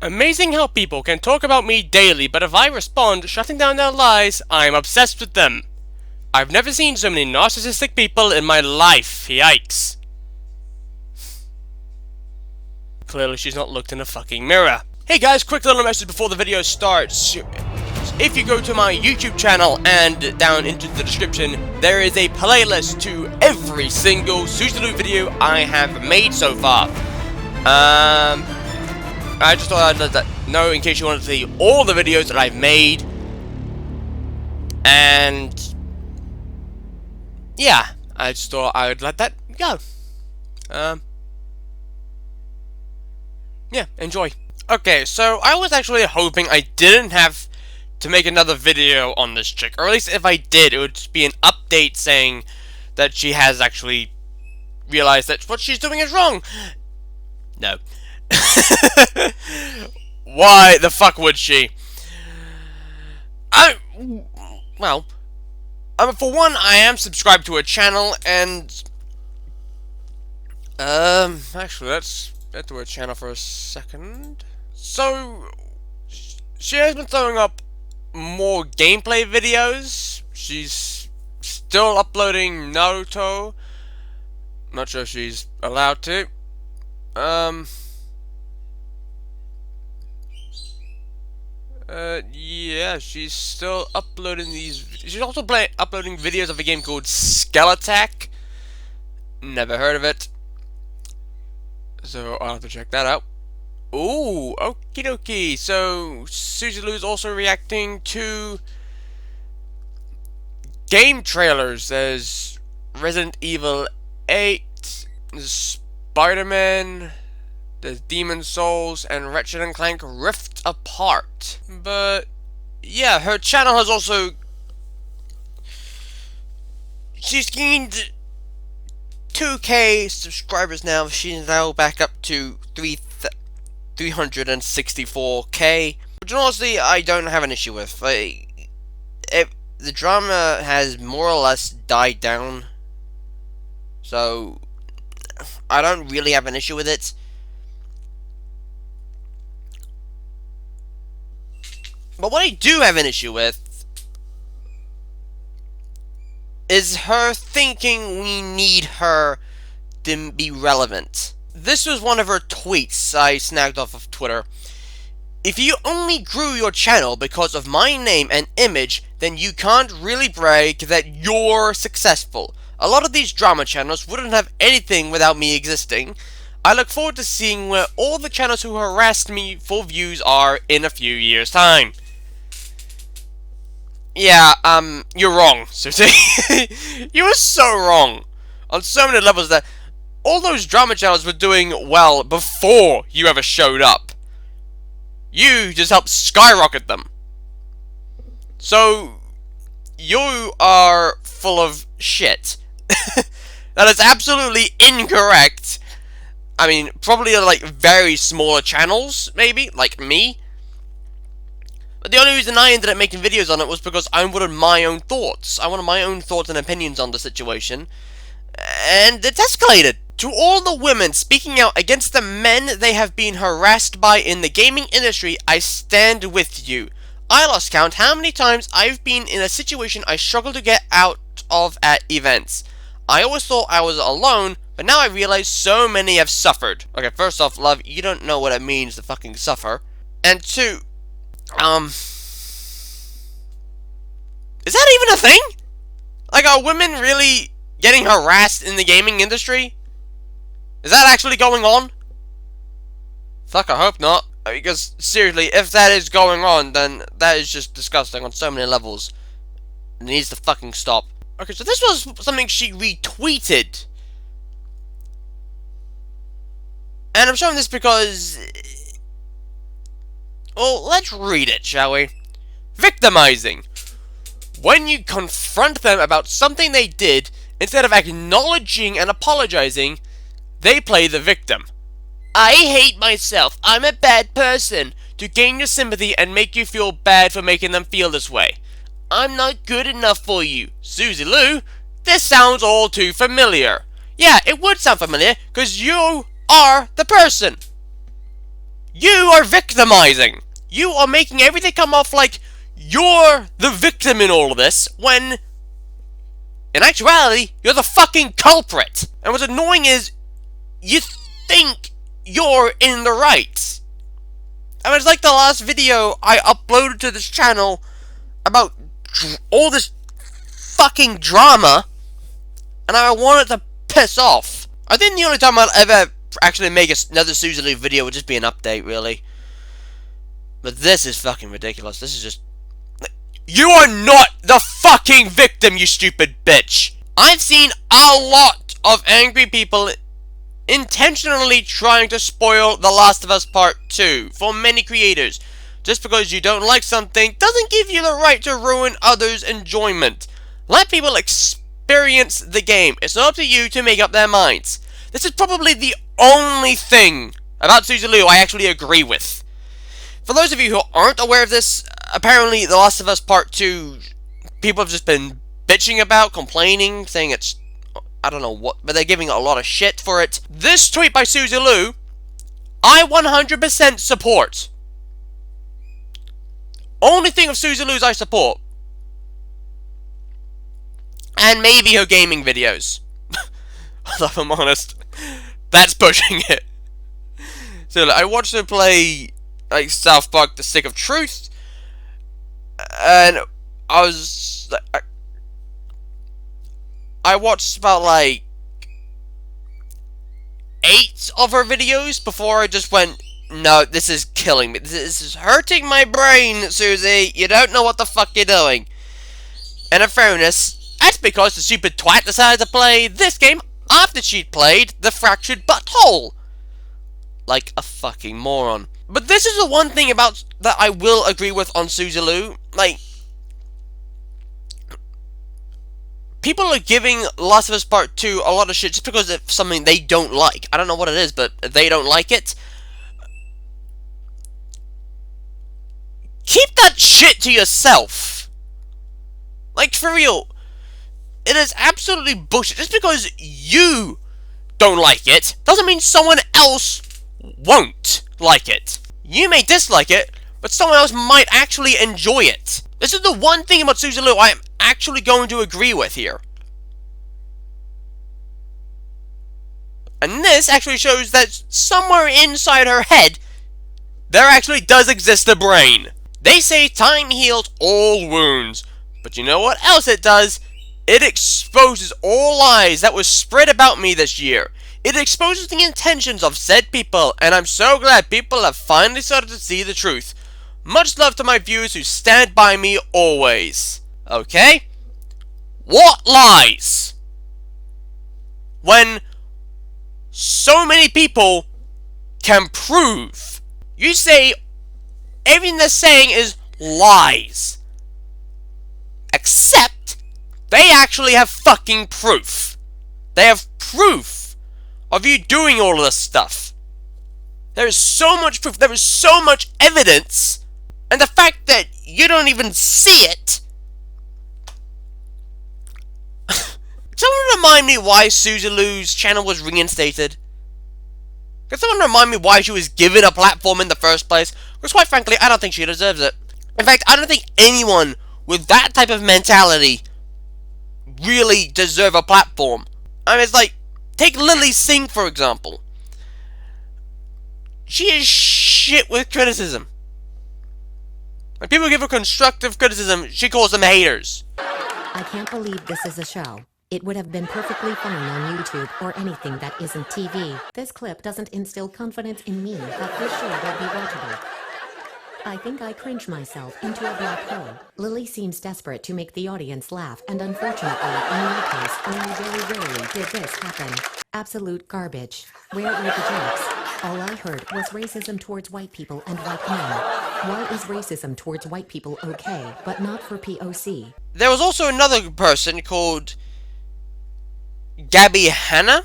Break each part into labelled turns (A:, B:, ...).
A: Amazing how people can talk about me daily, but if I respond shutting down their lies, I'm obsessed with them. I've never seen so many narcissistic people in my life. Yikes. Clearly she's not looked in a fucking mirror. Hey guys, quick little message before the video starts. If you go to my YouTube channel and down into the description, there is a playlist to every single Suzy Lu video I have made so far. I just thought I'd let that know in case you wanted to see all the videos that I've made. And yeah, I just thought I would let that go. Yeah, enjoy. Okay, so I was actually hoping I didn't have to make another video on this chick, or at least if I did, it would just be an update saying that she has actually realized that what she's doing is wrong. No. Why the fuck would she? Well, for one, I am subscribed to her channel, and actually, let's get to her channel for a second. So, she has been throwing up more gameplay videos. She's still uploading Naruto. Not sure if she's allowed to. Yeah, she's still uploading these. She's also uploading videos of a game called Skeletak. Never heard of it. So I'll have to check that out. Ooh, okie dokie. So Suzy Lu is also reacting to game trailers. There's Resident Evil 8, there's Spider-Man, there's Demon Souls, and Ratchet and Clank Rift Apart. But yeah, her channel has also, she's gained 2K subscribers now. She's now back up to 364K, which honestly I don't have an issue with. The drama has more or less died down, so I don't really have an issue with it. But what I do have an issue with is her thinking we need her to be relevant. This was one of her tweets I snagged off of Twitter. If you only grew your channel because of my name and image, then you can't really brag that you're successful. A lot of these drama channels wouldn't have anything without me existing. I look forward to seeing where all the channels who harassed me for views are in a few years' time. Yeah, you're wrong, Suzy. You were so wrong on so many levels that all those drama channels were doing well before you ever showed up. You just helped skyrocket them. So, you are full of shit. That is absolutely incorrect. I mean, probably like very smaller channels, maybe, like me. But the only reason I ended up making videos on it was because I wanted my own thoughts. I wanted my own thoughts and opinions on the situation. And it's escalated. To all the women speaking out against the men they have been harassed by in the gaming industry, I stand with you. I lost count how many times I've been in a situation I struggle to get out of at events. I always thought I was alone, but now I realize so many have suffered. Okay, first off, love, you don't know what it means to fucking suffer. And two, is that even a thing? Like, are women really getting harassed in the gaming industry? Is that actually going on? Fuck, I hope not. Because, seriously, if that is going on, then that is just disgusting on so many levels. It needs to fucking stop. Okay, so this was something she retweeted. And I'm showing this because, well, let's read it, shall we? Victimizing. When you confront them about something they did, instead of acknowledging and apologizing, they play the victim. I hate myself. I'm a bad person. To gain your sympathy and make you feel bad for making them feel this way. I'm not good enough for you. Suzy Lu, this sounds all too familiar. Yeah, it would sound familiar, because you are the person. You are victimizing. You are making everything come off like you're the victim in all of this, when in actuality, you're the fucking culprit. And what's annoying is, you think you're in the right. I mean, it's like the last video I uploaded to this channel about all this fucking drama, and I wanted to piss off. I think the only time I'll ever actually make another Suzy Lu video would just be an update, really. But this is fucking ridiculous. This is just... You are not the fucking victim, you stupid bitch! I've seen a lot of angry people intentionally trying to spoil The Last of Us Part 2 for many creators. Just because you don't like something doesn't give you the right to ruin others' enjoyment. Let people experience the game. It's not up to you to make up their minds. This is probably the only thing about Suzy Lu I actually agree with. For those of you who aren't aware of this, apparently The Last of Us Part 2, people have just been bitching about, complaining, saying it's... I don't know what, but they're giving a lot of shit for it. This tweet by Suzy Lu, I 100% support. Only thing of Suzy Lu's I support. And maybe her gaming videos. Although, if I'm honest, that's pushing it. So, I watched her play, like, South Park The Stick of Truth, and I was... I watched about, like, 8 of her videos before I just went, no, this is killing me. This is hurting my brain, Suzy. You don't know what the fuck you're doing. And in fairness, that's because the stupid twat decided to play this game after she'd played The Fractured Butthole. Like a fucking moron. But this is the one thing about that I will agree with on Suzy Lu. Like, people are giving Last of Us Part 2 a lot of shit just because of something they don't like. I don't know what it is, but they don't like it. Keep that shit to yourself. Like, for real. It is absolutely bullshit. Just because you don't like it doesn't mean someone else won't like it. You may dislike it, but someone else might actually enjoy it. This is the one thing about Suzy Lu I am actually going to agree with here. And this actually shows that somewhere inside her head, there actually does exist a brain. They say time heals all wounds, but you know what else it does? It exposes all lies that was spread about me this year. It exposes the intentions of said people, and I'm so glad people have finally started to see the truth. Much love to my viewers who stand by me always. Okay? What lies? When so many people can prove. You say everything they're saying is lies. Except they actually have fucking proof. They have proof of you doing all of this stuff. There is so much proof. There is so much evidence. And the fact that you don't even see it. Someone remind me why Suzy Lu's channel was reinstated? Can someone remind me why she was given a platform in the first place? Because quite frankly, I don't think she deserves it. In fact, I don't think anyone with that type of mentality really deserve a platform. I mean, it's like, take Lily Singh, for example. She is shit with criticism. When people give her constructive criticism, she calls them haters.
B: I can't believe this is a show. It would have been perfectly fine on YouTube or anything that isn't TV. This clip doesn't instill confidence in me that this show will be watchable. I think I cringe myself into a black hole. Lily seems desperate to make the audience laugh, and unfortunately, in your case, only very rarely did this happen. Absolute garbage. Where were the jokes? All I heard was racism towards white people and white men. Why is racism towards white people okay, but not for POC?
A: There was also another person called Gabby Hanna.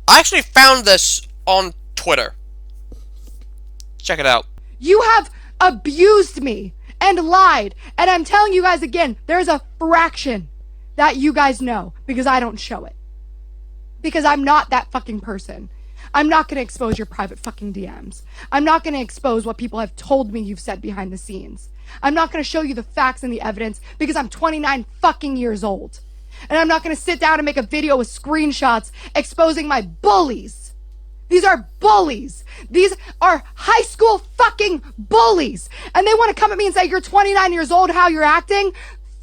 A: I actually found this on Twitter. Check it out.
C: You have abused me and lied, and I'm telling you guys again, there's a fraction that you guys know because I don't show it. Because I'm not that fucking person. I'm not going to expose your private fucking DMs. I'm not going to expose what people have told me you've said behind the scenes. I'm not going to show you the facts and the evidence because I'm 29 fucking years old. And I'm not going to sit down and make a video with screenshots exposing my bullies. These are bullies. These are high school fucking bullies. And they want to come at me and say, you're 29 years old, how you're acting?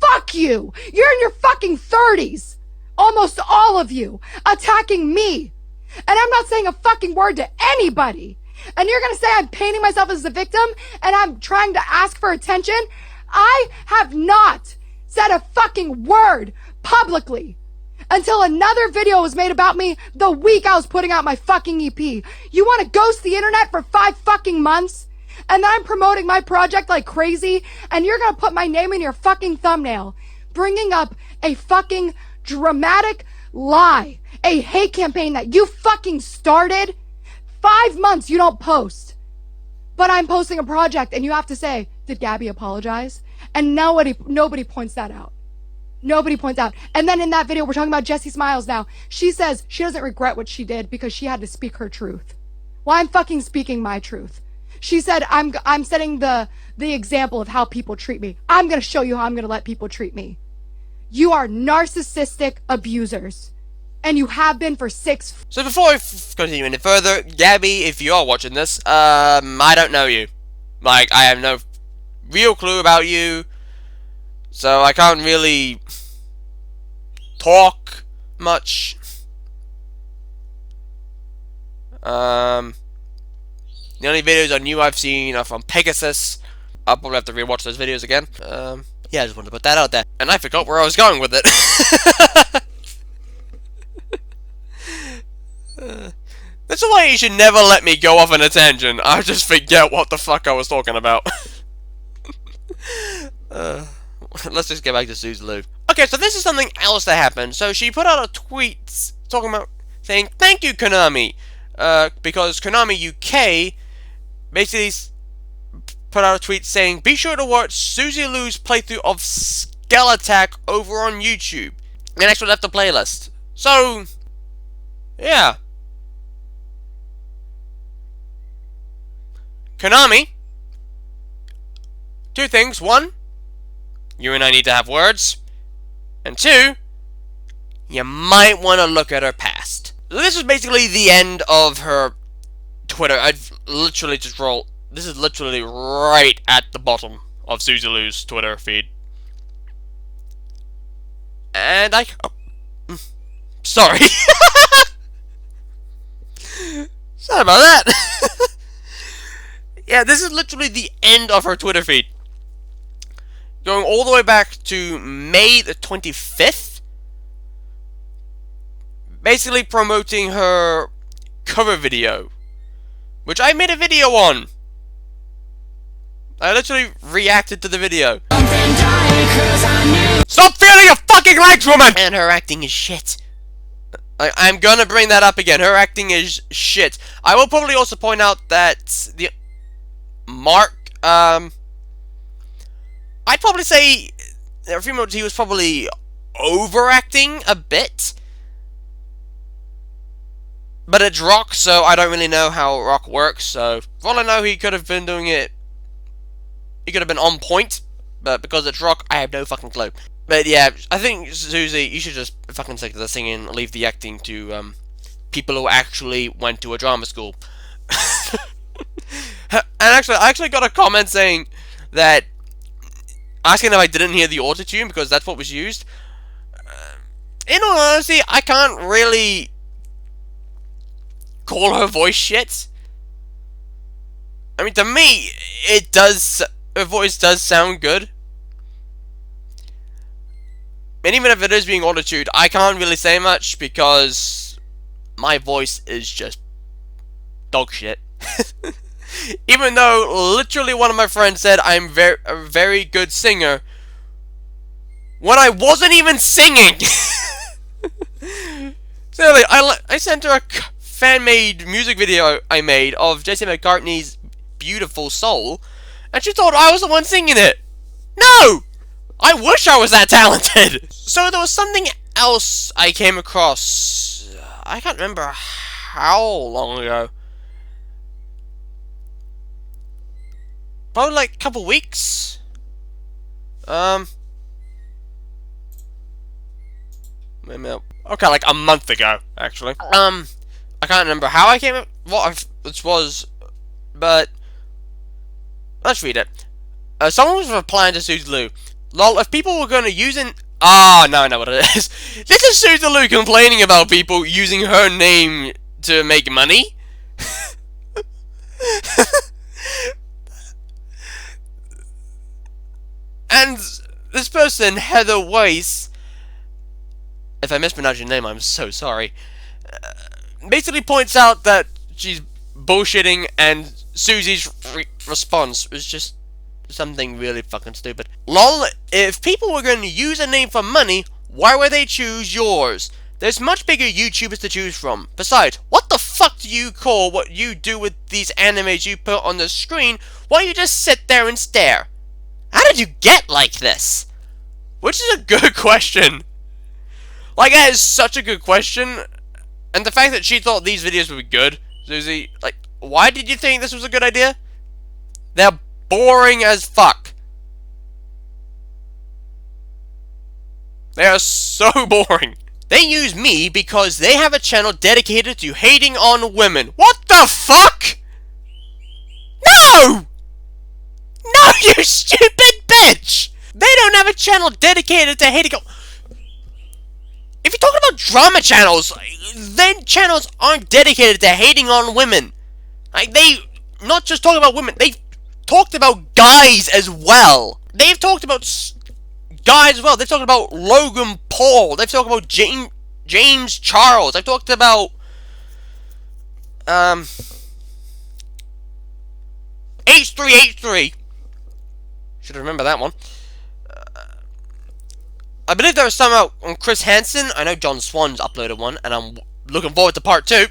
C: Fuck you. You're in your fucking 30s. Almost all of you attacking me. And I'm not saying a fucking word to anybody. And you're gonna say I'm painting myself as a victim and I'm trying to ask for attention? I have not said a fucking word publicly until another video was made about me the week I was putting out my fucking EP. You want to ghost the internet for 5 fucking months? And then I'm promoting my project like crazy and you're gonna put my name in your fucking thumbnail, bringing up a fucking dramatic lie, a hate campaign that you fucking started. 5 months you don't post. But I'm posting a project and you have to say, did Gabby apologize? And nobody points that out. Nobody points out. And then in that video, we're talking about Jessie Smiles now. She says she doesn't regret what she did because she had to speak her truth. Well, I'm fucking speaking my truth. She said, I'm setting the example of how people treat me. I'm going to show you how I'm going to let people treat me. You are narcissistic abusers. And you have been for 6...
A: So before I continue any further, Gabby, if you are watching this, I don't know you. Like, I have no real clue about you. So I can't really talk much. The only videos on you I've seen are from Pegasus. I'll probably have to rewatch those videos again. Yeah, I just wanted to put that out there. And I forgot where I was going with it. That's why you should never let me go off on a tangent. I just forget what the fuck I was talking about. Let's just get back to Suzy Lu. Okay, so this is something else that happened. So she put out a tweet talking about saying, thank you, Konami. Because Konami UK basically put out a tweet saying, be sure to watch Suzy Lu's playthrough of Skull Attack over on YouTube. And actually left the playlist. So, yeah. Konami, 2 things. 1, you and I need to have words. And 2, you might want to look at her past. So this is basically the end of her Twitter. I've literally just rolled. This is literally right at the bottom of Suzy Lu's Twitter feed. And sorry. Sorry about that. Yeah, this is literally the end of her Twitter feed. Going all the way back to May the 25th. Basically promoting her cover video. Which I made a video on. I literally reacted to the video. Stop feeling your fucking legs, woman! And her acting is shit. I'm gonna bring that up again. Her acting is shit. I will probably also point out that the Mark, I'd probably say he was probably overacting a bit. But it's Rock, so I don't really know how Rock works, so for all I know, he could have been doing it. He could have been on point, but because it's Rock, I have no fucking clue. But yeah, I think, Suzy, you should just fucking stick to the singing and leave the acting to people who actually went to a drama school. And actually, I actually got a comment saying that, asking if I didn't hear the autotune because that's what was used. In all honesty, I can't really call her voice shit. I mean, to me, her voice does sound good. And even if it is being autotuned, I can't really say much because my voice is just dog shit. Even though literally one of my friends said I'm a very good singer when I wasn't even singing. Seriously, I sent her a fan-made music video I made of J.C. McCartney's Beautiful Soul, and she thought I was the one singing it. No! I wish I was that talented! So there was something else I came across. I can't remember how long ago. Probably like a couple weeks. Wait a minute. Okay, like a month ago, actually. I can't remember how I came up, this was, but let's read it. Someone was replying to Suzy Lu. Lol, if people were gonna use an... Ah, no, I know what it is. This is Suzy Lu complaining about people using her name to make money. And this person, Heather Weiss, if I mispronounced your name, I'm so sorry, basically points out that she's bullshitting, and Susie's response was just something really fucking stupid. Lol, if people were going to use a name for money, why would they choose yours? There's much bigger YouTubers to choose from. Besides, what the fuck do you call what you do with these animes you put on the screen while you just sit there and stare? How did you get like this? Which is a good question. Like, that is such a good question. And the fact that she thought these videos would be good, Suzy, like, why did you think this was a good idea? They're boring as fuck. They are so boring. They use me because they have a channel dedicated to hating on women. What the fuck? No! No, you stupid bitch! They don't have a channel dedicated to hating on... If you're talking about drama channels, then channels aren't dedicated to hating on women. Like, they not just talk about women, they've talked about guys as well. They've talked about guys as well. They've talked about Logan Paul. They've talked about James Charles. They've talked about H3H3. Should remember that one. I believe there was some out on Chris Hansen. I know John Swan's uploaded one, and I'm looking forward to part 2.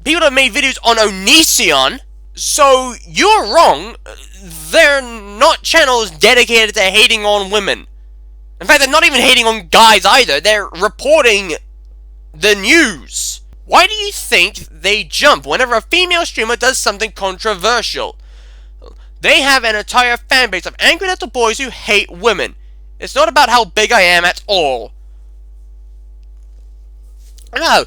A: People have made videos on Onision, so you're wrong. They're not channels dedicated to hating on women. In fact, they're not even hating on guys either. They're reporting the news. Why do you think they jump whenever a female streamer does something controversial? They have an entire fanbase of angry little boys who hate women. It's not about how big I am at all. No.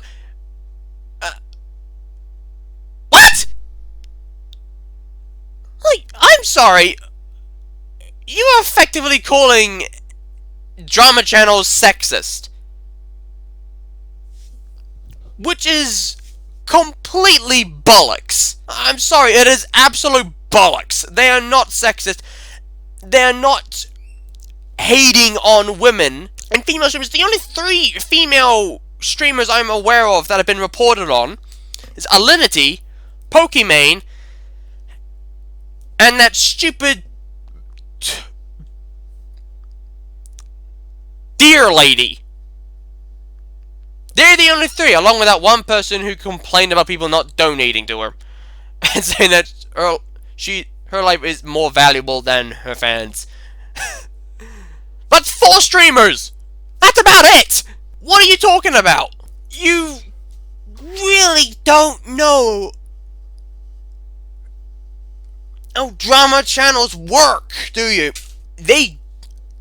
A: What? Like, I'm sorry. You are effectively calling drama channels sexist. Which is completely bollocks. I'm sorry, it is absolute bollocks. They are not sexist. They are not hating on women and female streamers. The only 3 female streamers I'm aware of that have been reported on is Alinity, Pokimane, and that stupid deer lady. They're the only 3, along with that one person who complained about people not donating to her and saying that her life is more valuable than her fans. That's 4 streamers! That's about it! What are you talking about? You really don't know how drama channels work, do you?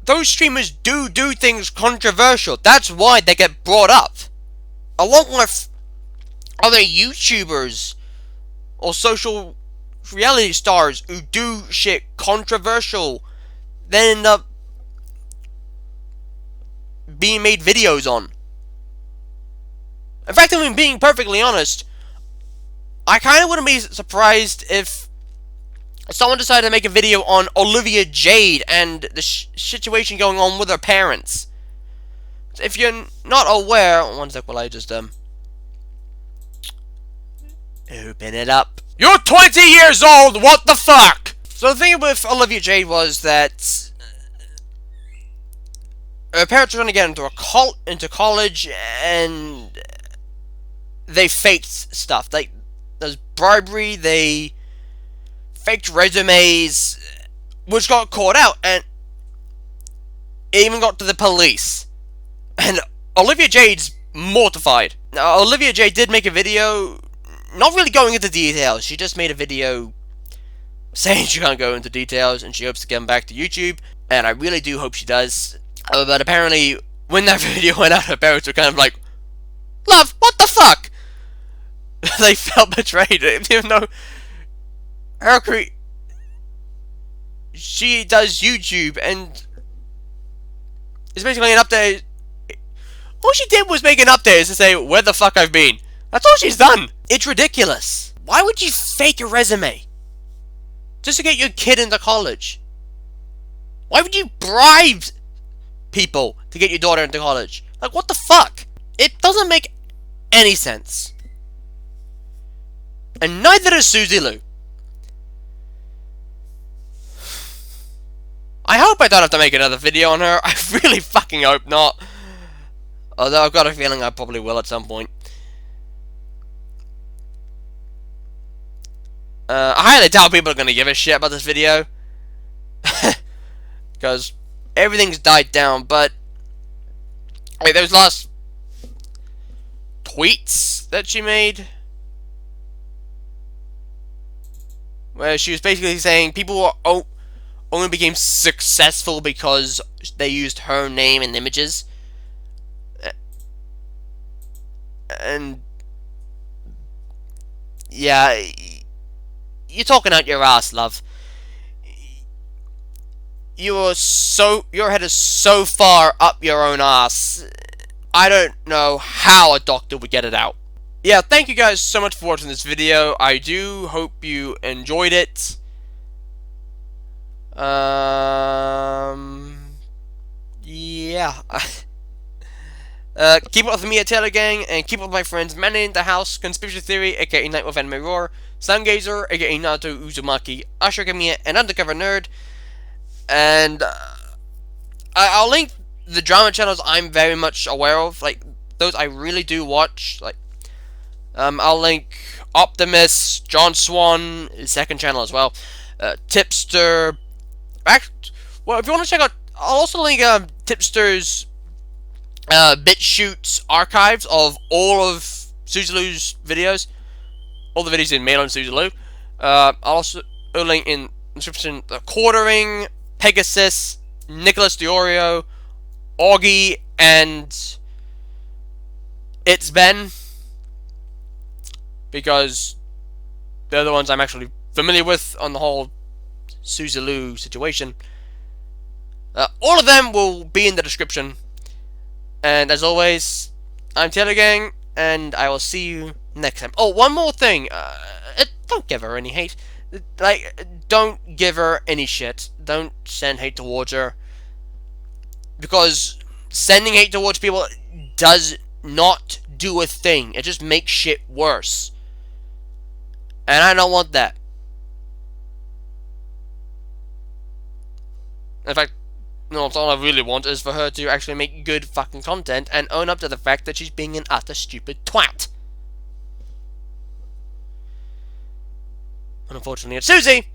A: Those streamers do things controversial. That's why they get brought up. Along with other YouTubers or social reality stars who do shit controversial, then end up being made videos on. In fact, I mean, being perfectly honest, I kind of wouldn't be surprised if someone decided to make a video on Olivia Jade and the situation going on with her parents. If you're not aware, one sec while I just open it up. You're 20 years old. What the fuck? So the thing with Olivia Jade was that her parents were going to get into college, and they faked stuff. Like, there's bribery, they faked resumes, which got caught out, and it even got to the police. And Olivia Jade's mortified. Now, Olivia J did make a video, not really going into details. She just made a video saying she can't go into details and she hopes to get back to YouTube, and I really do hope she does. But apparently, when that video went out, her parents were kind of like, "Love, what the fuck?" They felt betrayed, even though she does YouTube and it's basically an update. All she did was make an update to say where the fuck I've been. That's all she's done. It's ridiculous. Why would you fake a resume just to get your kid into college? Why would you bribe people to get your daughter into college? Like, what the fuck? It doesn't make any sense. And neither does Suzy Lu. I hope I don't have to make another video on her. I really fucking hope not. Although I've got a feeling I probably will at some point. I highly doubt people are going to give a shit about this video. Because everything's died down, but wait, those last tweets that she made, where she was basically saying people only became successful because they used her name and images. And yeah, you're talking out your ass, love. Your head is so far up your own ass. I don't know how a doctor would get it out. Yeah, thank you guys so much for watching this video. I do hope you enjoyed it. Yeah. Keep up with me at Taylor Gang, and keep up with my friends Man in the House, Conspiracy Theory, aka Night with Anime Roar, Sungazer, aka Naruto Uzumaki, Usher Kamiya, and Undercover Nerd. And I'll link the drama channels I'm very much aware of, like those I really do watch. Like, I'll link Optimus, John Swan, his second channel as well, Tipster. Well, if you want to check out, I'll also link Tipster's BitChute's archives of all of Suzy Lu's videos, all the videos in made on Suzy Lu. I'll also link in the description the Quartering, Pegasus, Nicholas Diorio, Augie, and It's Ben, because they're the ones I'm actually familiar with on the whole Suzy Lu situation. All of them will be in the description. And as always, I'm Taylor Gang, and I will see you next time. Oh, one more thing. Don't give her any hate. Like, don't give her any shit. Don't send hate towards her. Because sending hate towards people does not do a thing. It just makes shit worse. And I don't want that. In fact, no, all I really want is for her to actually make good fucking content and own up to the fact that she's being an utter stupid twat. And unfortunately, it's Suzy!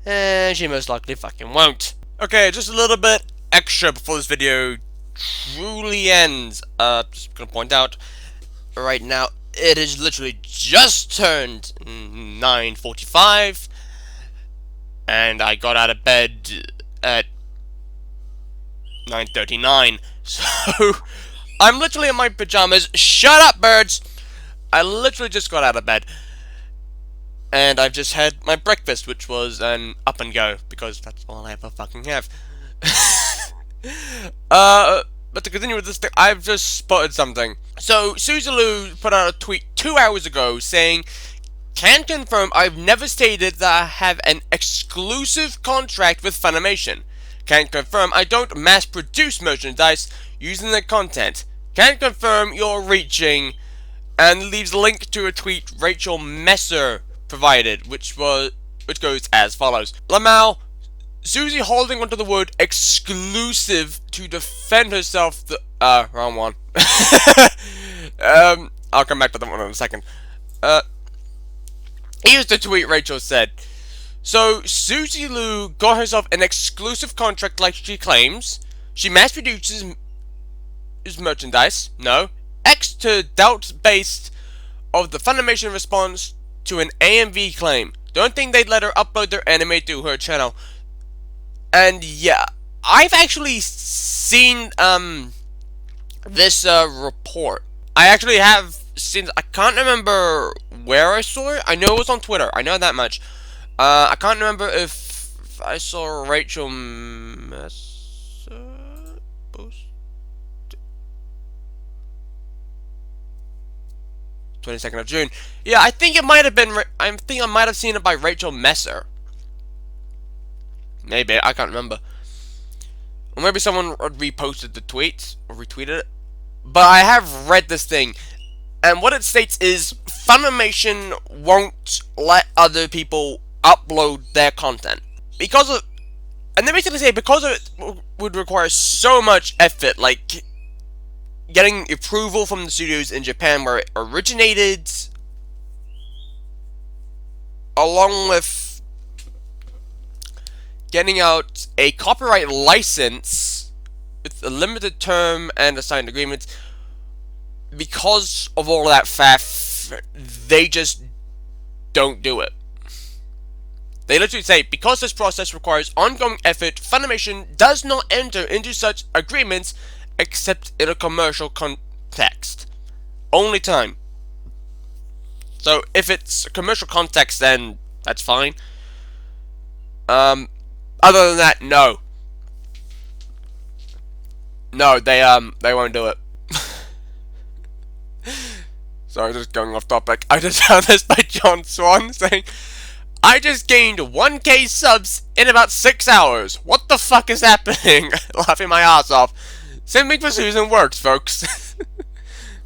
A: And she most likely fucking won't. Okay, just a little bit extra before this video truly ends. Just gonna point out, right now, it is literally just turned 9:45. And I got out of bed at 9:39. So, I'm literally in my pajamas. Shut up, birds! I literally just got out of bed. And I've just had my breakfast, which was an up and go, because that's all I ever fucking have. But to continue with this thing, I've just spotted something. So, Suzy Lu put out a tweet 2 hours ago saying, "Can confirm I've never stated that I have an exclusive contract with Funimation. Can confirm I don't mass produce merchandise using the content. Can confirm you're reaching," and leaves a link to a tweet Rachel Messer provided, which goes as follows. Lamau, Suzy holding onto the word exclusive to defend herself. Wrong one. I'll come back to that one in a second. Here's the tweet Rachel said. So, Suzy Lu got herself an exclusive contract like she claims. She mass produces use merchandise. No. X to doubt based of the Funimation response to an AMV claim. Don't think they'd let her upload their anime to her channel. And yeah, I've actually seen this report. I actually have seen. I can't remember where I saw it. I know it was on Twitter. I know that much. I can't remember if I saw Rachel Messer post 22nd of June. Yeah, I think it might have been. I think I might have seen it by Rachel Messer. Maybe, I can't remember. Or maybe someone reposted the tweet or retweeted it. But I have read this thing, and what it states is Funimation won't let other people upload their content because of, and they basically say because of it would require so much effort, like getting approval from the studios in Japan where it originated, along with getting out a copyright license with a limited term and a signed agreement. Because of all that faff, they just don't do it. They literally say, because this process requires ongoing effort, Funimation does not enter into such agreements except in a commercial context. Only time. So if it's a commercial context, then that's fine. Other than that, no. No, they won't do it. Sorry, just going off topic. I just found this by John Swan saying, I just gained 1k subs in about 6 hours. What the fuck is happening? Laughing my ass off. Simping for Susan works, folks.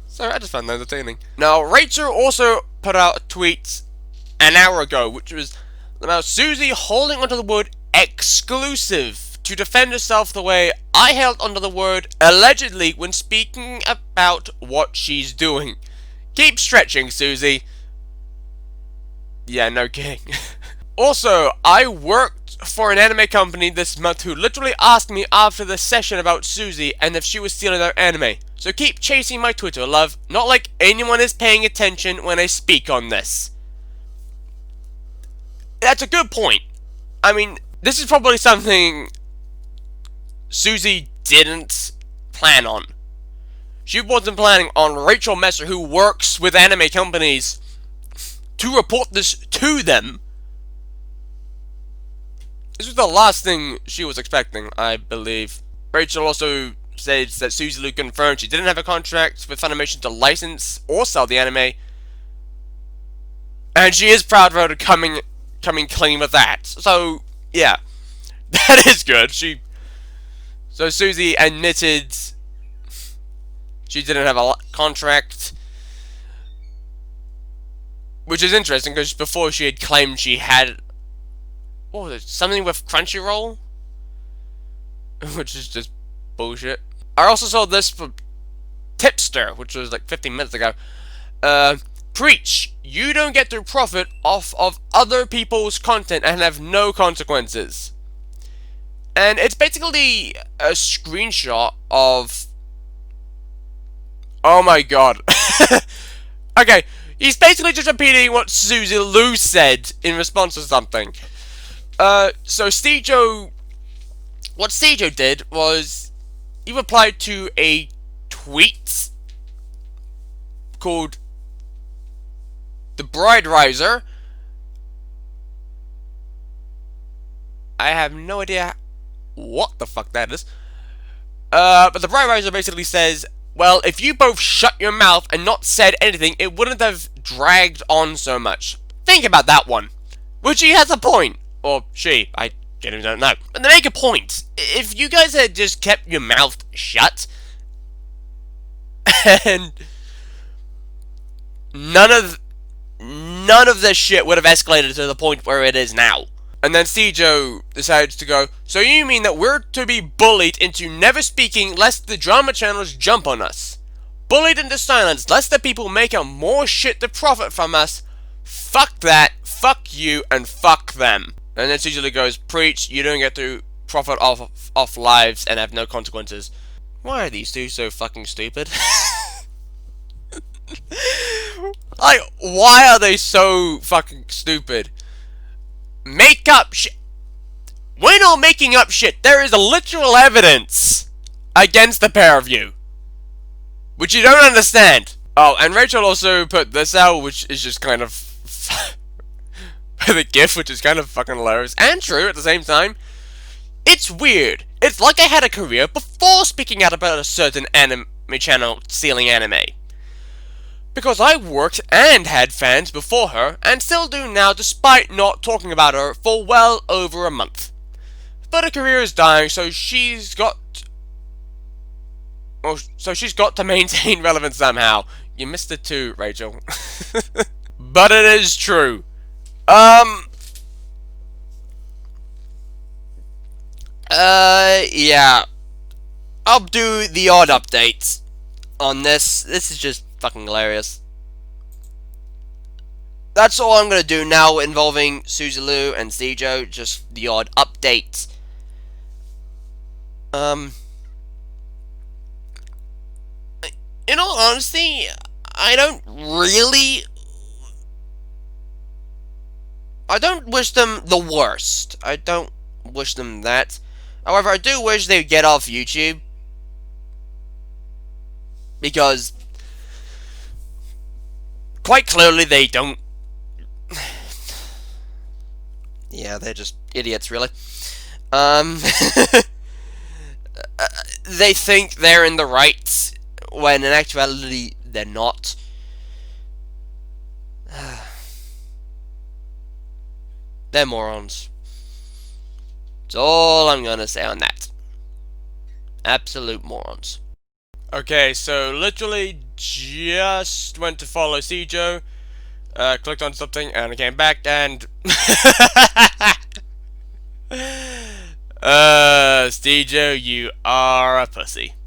A: Sorry, I just found that entertaining. Now, Rachel also put out a tweet an hour ago, which was about Suzy holding onto the word exclusive to defend herself the way I held onto the word allegedly when speaking about what she's doing. Keep stretching, Suzy. Yeah, no kidding. Also, I worked for an anime company this month who literally asked me after the session about Suzy and if she was stealing their anime. So keep chasing my Twitter, love. Not like anyone is paying attention when I speak on this. That's a good point. I mean, this is probably something Suzy didn't plan on. She wasn't planning on Rachel Messer, who works with anime companies, to report this to them. This was the last thing she was expecting, I believe. Rachel also says that Suzy Lu confirmed she didn't have a contract with Funimation to license or sell the anime, and she is proud of her to coming clean with that. So yeah, that is good. So Suzy admitted she didn't have a contract, which is interesting because before she had claimed she had, what was it, something with Crunchyroll, which is just bullshit. I also saw this from Tipster, which was like 15 minutes ago. Preach, you don't get to profit off of other people's content and have no consequences. And it's basically a screenshot of, oh my god. Okay, he's basically just repeating what Suzy Lu said in response to something. So Stejo, what Stejo did was he replied to a tweet called The Bride Riser. I have no idea what the fuck that is. But the Bride Riser basically says, well, if you both shut your mouth and not said anything, it wouldn't have dragged on so much. Think about that one. Which he has a point. Or she. I genuinely don't know. But they make a point. If you guys had just kept your mouth shut, and none of this shit would have escalated to the point where it is now. And then Stejo decides to go, so you mean that we're to be bullied into never speaking lest the drama channels jump on us? Bullied into silence lest the people make up more shit to profit from us? Fuck that, fuck you, and fuck them. And then Stejo goes, preach, you don't get to profit off lives and have no consequences. Why are these two so fucking stupid? Like, why are they so fucking stupid? Make up shit. We're not making up shit. There is a literal evidence against the pair of you, which you don't understand. Oh, and Rachel also put this out, which is just kind of the GIF, which is kind of fucking hilarious and true at the same time. It's weird. It's like I had a career before speaking out about a certain anime channel stealing anime. Because I worked and had fans before her, and still do now despite not talking about her for well over a month. But her career is dying, so she's got to maintain relevance somehow. You missed it too, Rachel. But it is true. Yeah. I'll do the odd updates on this. This is just fucking hilarious. That's all I'm gonna do now involving Suzy Lu and Zijo, just the odd updates. In all honesty, I don't wish them the worst. I don't wish them that. However, I do wish they would get off YouTube. Because quite clearly they don't. Yeah, they're just idiots, really. They think they're in the right, when in actuality they're not. They're morons. That's all I'm gonna say on that. Absolute morons. Okay, so literally just went to follow Cijo, clicked on something, and I came back, and Cijo, you are a pussy.